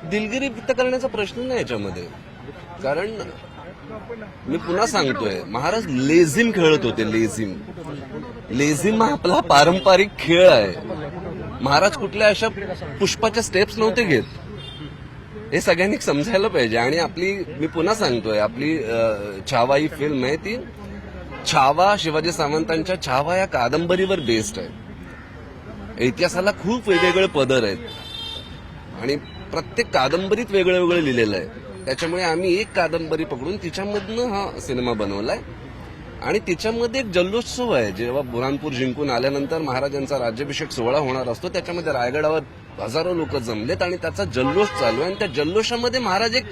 दिलगिरी व्यक्त करण्याचा प्रश्न नाही याच्यामध्ये. कारण मी पुन्हा सांगतोय, महाराज लेझिम खेळत होते. लेझिम हा आपला पारंपरिक खेळ आहे. महाराज कुठल्या अशा पुष्पाच्या स्टेप्स नव्हते घेत. हे सगळ्यांनी समजायला पाहिजे. आणि मी पुन्हा सांगतोय, आपली छावा ही फिल्म आहे, ती छावा शिवाजी सावंतांच्या छावा या कादंबरीवर बेस्ड आहे. इतिहासाला खूप वेगवेगळे पदर आहेत आणि प्रत्येक कादंबरीत वेगळं वेगळं लिहिलेलं आहे. त्याच्यामुळे आम्ही एक कादंबरी पकडून तिच्यामधनं हा सिनेमा बनवलाय. आणि तिच्यामध्ये एक जल्लोत्सव आहे. जेव्हा बुऱ्हाणपूर जिंकून आल्यानंतर महाराजांचा राज्याभिषेक सोहळा होणार असतो, त्याच्यामध्ये रायगडावर हजारो लोक जमलेत आणि त्याचा जल्लोष चालू आहे. आणि त्या जल्लोषामध्ये महाराज एक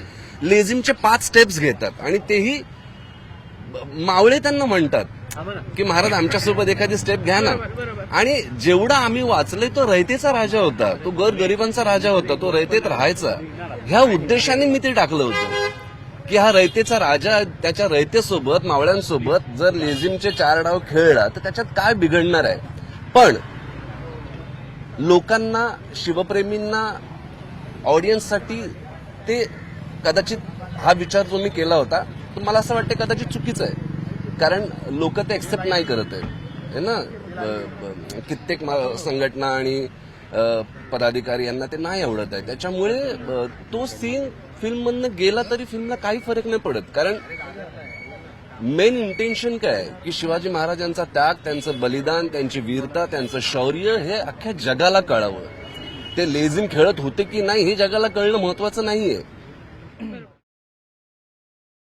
लेझिमचे 5 स्टेप्स घेतात आणि तेही मावळे त्यांना म्हणतात की महाराज आमच्यासोबत एखादी स्टेप घ्या ना. आणि जेवढा आम्ही वाचलंय, तो रयतेचा राजा होता, तो गरिबांचा राजा होता, तो रयतेत राहायचा. ह्या उद्देशाने मी ते टाकलं होतं की हा रयतेचा राजा त्याच्या रयतेसोबत, मावळ्यांसोबत जर लेझिमचे 4 डाव खेळला तर त्याच्यात काय बिघडणार आहे. पण लोकांना, शिवप्रेमींना, ऑडियन्ससाठी ते कदाचित हा विचार जो मी केला होता तो मला असं वाटतं कदाचित चुकीचा आहे. कारण लोक ते एक्सेप्ट नाही करत आहेत ना. कित्येक संघटना आणि पदाधिकारी यांना ते नाही आवडत आहे. त्याच्यामुळे तो सीन फिल्ममधनं गेला तरी फिल्मला काही फरक नाही पडत. कारण मेन इंटेन्शन काय आहे की शिवाजी महाराजांचा त्याग, त्यांचं बलिदान, त्यांची वीरता, त्यांचं शौर्य हे अख्ख्या जगाला कळावं. ते लेझिम खेळत होते की नाही हे जगाला कळणं महत्वाचं नाहीये.